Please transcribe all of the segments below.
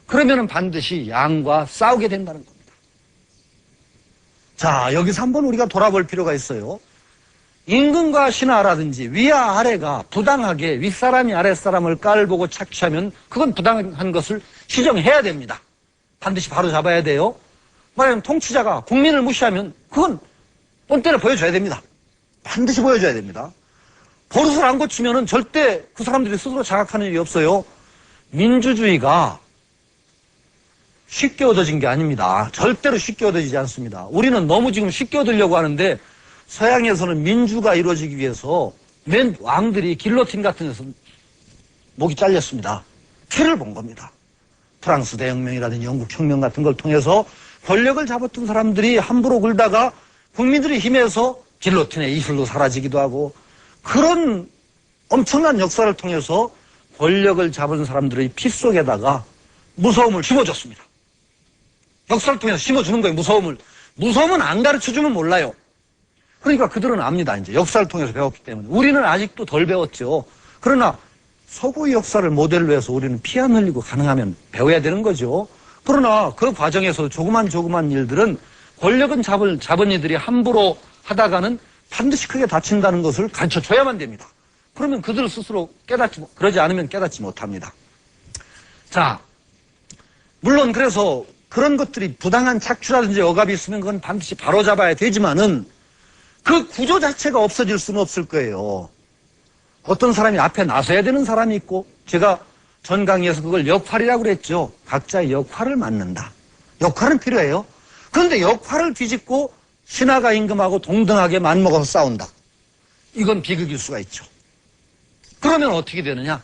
그러면은 반드시 양과 싸우게 된다는 겁니다. 자, 여기서 한번 우리가 돌아볼 필요가 있어요. 임금과 신하라든지 위와 아래가 부당하게 윗사람이 아랫사람을 깔보고 착취하면 그건 부당한 것을 시정해야 됩니다. 반드시 바로 잡아야 돼요. 만약 통치자가 국민을 무시하면 그건 본때를 보여줘야 됩니다. 반드시 보여줘야 됩니다. 버릇을 안 고치면은 절대 그 사람들이 스스로 자각하는 일이 없어요. 민주주의가 쉽게 얻어진 게 아닙니다. 절대로 쉽게 얻어지지 않습니다. 우리는 너무 지금 쉽게 얻으려고 하는데 서양에서는 민주가 이루어지기 위해서 맨 왕들이 길로틴 같은 데서 목이 잘렸습니다. 피를 본 겁니다. 프랑스 대혁명이라든지 영국 혁명 같은 걸 통해서 권력을 잡았던 사람들이 함부로 굴다가 국민들의 힘에서 길로틴의 이슬로 사라지기도 하고 그런 엄청난 역사를 통해서 권력을 잡은 사람들의 피 속에다가 무서움을 심어줬습니다. 역사를 통해서 심어주는 거예요, 무서움을. 무서움은 안 가르쳐주면 몰라요. 그러니까 그들은 압니다, 이제. 역사를 통해서 배웠기 때문에. 우리는 아직도 덜 배웠죠. 그러나 서구의 역사를 모델로 해서 우리는 피 안 흘리고 가능하면 배워야 되는 거죠. 그러나 그 과정에서 조그만 일들은 권력은 잡은 이들이 함부로 하다가는 반드시 크게 다친다는 것을 가르쳐줘야만 됩니다. 그러면 그들 스스로 그러지 않으면 깨닫지 못합니다. 자, 물론 그래서 그런 것들이 부당한 착취라든지 억압이 있으면 그건 반드시 바로잡아야 되지만은 그 구조 자체가 없어질 수는 없을 거예요. 어떤 사람이 앞에 나서야 되는 사람이 있고 제가 전 강의에서 그걸 역할이라고 그랬죠. 각자의 역할을 맡는다. 역할은 필요해요. 그런데 역할을 뒤집고 신하가 임금하고 동등하게 맞먹어서 싸운다. 이건 비극일 수가 있죠. 그러면 어떻게 되느냐?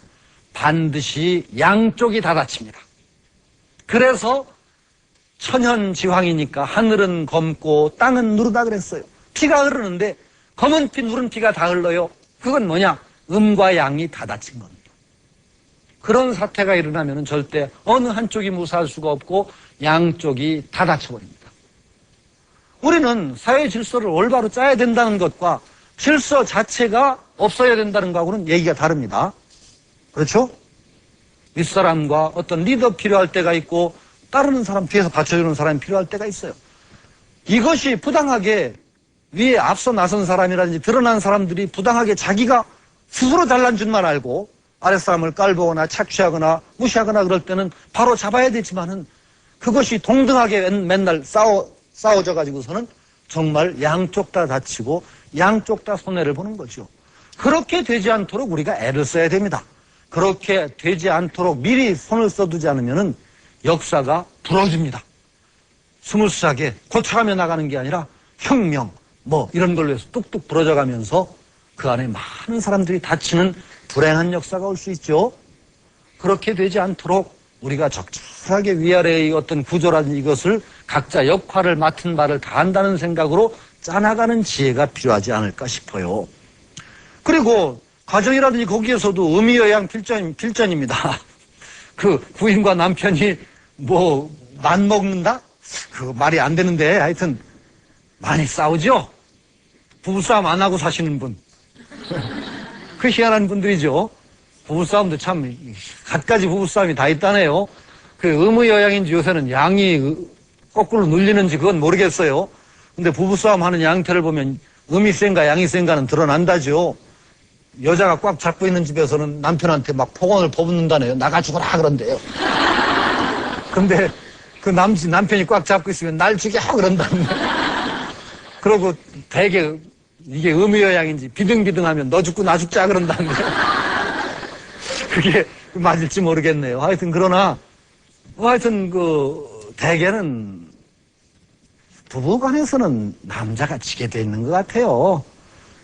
반드시 양쪽이 다 다칩니다. 그래서 천현지황이니까 하늘은 검고 땅은 누르다 그랬어요. 피가 흐르는데 검은 피 누른 피가 다 흘러요. 그건 뭐냐? 음과 양이 다 다친 겁니다. 그런 사태가 일어나면 절대 어느 한쪽이 무사할 수가 없고 양쪽이 다 다쳐버립니다. 우리는 사회 질서를 올바로 짜야 된다는 것과 질서 자체가 없어야 된다는 거하고는 얘기가 다릅니다. 그렇죠? 윗사람과 어떤 리더 필요할 때가 있고 따르는 사람 뒤에서 받쳐주는 사람이 필요할 때가 있어요. 이것이 부당하게 위에 앞서 나선 사람이라든지 드러난 사람들이 부당하게 자기가 스스로 잘난 줄만 알고 아랫사람을 깔보거나 착취하거나 무시하거나 그럴 때는 바로 잡아야 되지만은 그것이 동등하게 맨날 싸워져 가지고서는 정말 양쪽 다 다치고 양쪽 다 손해를 보는 거죠. 그렇게 되지 않도록 우리가 애를 써야 됩니다. 그렇게 되지 않도록 미리 손을 써두지 않으면은 역사가 부러집니다. 스무스하게 고쳐가며 나가는 게 아니라 혁명 이런 걸로 해서 뚝뚝 부러져가면서 그 안에 많은 사람들이 다치는 불행한 역사가 올 수 있죠. 그렇게 되지 않도록 우리가 적절하게 위아래의 어떤 구조라든지 이것을 각자 역할을 맡은 바를 다 한다는 생각으로 짜나가는 지혜가 필요하지 않을까 싶어요. 그리고 가정이라든지 거기에서도 의미여양 필전입니다. 그 부인과 남편이 맞먹는다? 그 말이 안 되는데 하여튼 많이 싸우죠? 부부싸움 안 하고 사시는 분. 그 희한한 분들이죠. 부부싸움도 참 갖가지 부부싸움이 다 있다네요. 그 의무여양인지 요새는 양이 거꾸로 눌리는지 그건 모르겠어요. 근데 부부싸움 하는 양태를 보면 음이 센가 양이 센가는 드러난다죠. 여자가 꽉 잡고 있는 집에서는 남편한테 막 폭언을 퍼붓는다네요. 나가 죽어라 그런대요. 근데 그 남편이 꽉 잡고 있으면 날 죽여 그런다는데. 그러고 되게 이게 의무여양인지 비등비등하면 너 죽고 나 죽자 그런다는데. 그게 맞을지 모르겠네요. 하여튼 그러나 대개는 부부간에서는 남자가 지게 돼 있는 것 같아요.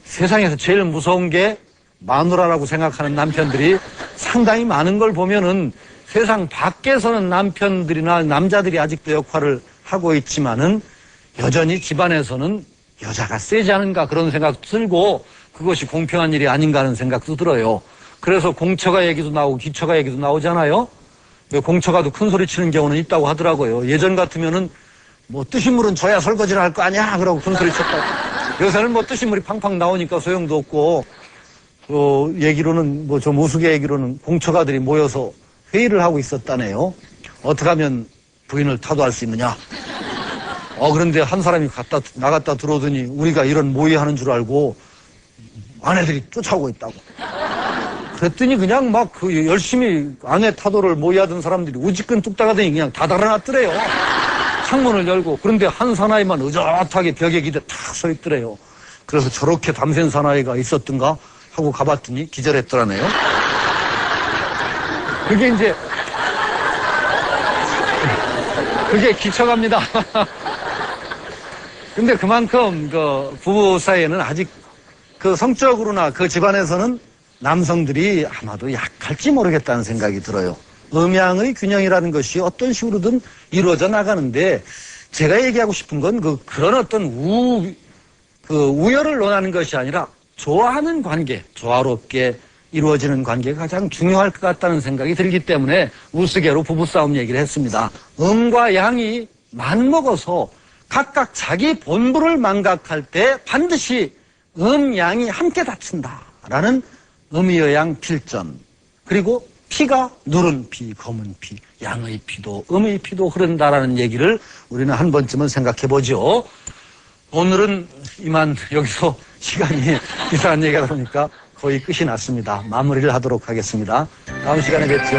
세상에서 제일 무서운 게 마누라라고 생각하는 남편들이 상당히 많은 걸 보면은 세상 밖에서는 남편들이나 남자들이 아직도 역할을 하고 있지만은 여전히 집안에서는 여자가 세지 않은가 그런 생각도 들고 그것이 공평한 일이 아닌가 하는 생각도 들어요. 그래서 공처가 얘기도 나오고 기처가 얘기도 나오잖아요. 공처가도 큰 소리 치는 경우는 있다고 하더라고요. 예전 같으면은 뜨신물은 줘야 설거지를 할 거 아니야 그러고 큰 소리 쳤다고. 요새는 뜨신물이 팡팡 나오니까 소용도 없고 얘기로는 좀 우스개 얘기로는 공처가들이 모여서 회의를 하고 있었다네요. 어떻게 하면 부인을 타도할 수 있느냐? 그런데 한 사람이 나갔다 들어오더니 우리가 이런 모의하는 줄 알고 아내들이 쫓아오고 있다고. 그랬더니 그냥 막 열심히 아내 타도를 모의하던 사람들이 우지끈 뚝딱하더니 그냥 다 달아났더래요. 창문을 열고. 그런데 한 사나이만 의젓하게 벽에 기대 탁 서 있더래요. 그래서 저렇게 담센 사나이가 있었던가 하고 가봤더니 기절했더라네요. 그게 기척합니다. 근데 그만큼 부부 사이에는 아직 성적으로나 그 집안에서는 남성들이 아마도 약할지 모르겠다는 생각이 들어요. 음양의 균형이라는 것이 어떤 식으로든 이루어져 나가는데 제가 얘기하고 싶은 건 그런 어떤 우열을 논하는 것이 아니라 좋아하는 관계, 조화롭게 이루어지는 관계가 가장 중요할 것 같다는 생각이 들기 때문에 우스개로 부부싸움 얘기를 했습니다. 음과 양이 맞먹어서 각각 자기 본부를 망각할 때 반드시 양이 함께 다친다라는 음이여양 필전. 그리고 피가 누른 피, 검은 피, 양의 피도 음의 피도 흐른다라는 얘기를 우리는 한 번쯤은 생각해보죠. 오늘은 이만 여기서 시간이 이상한 얘기가 나오니까 거의 끝이 났습니다. 마무리를 하도록 하겠습니다. 다음 시간에 뵙죠.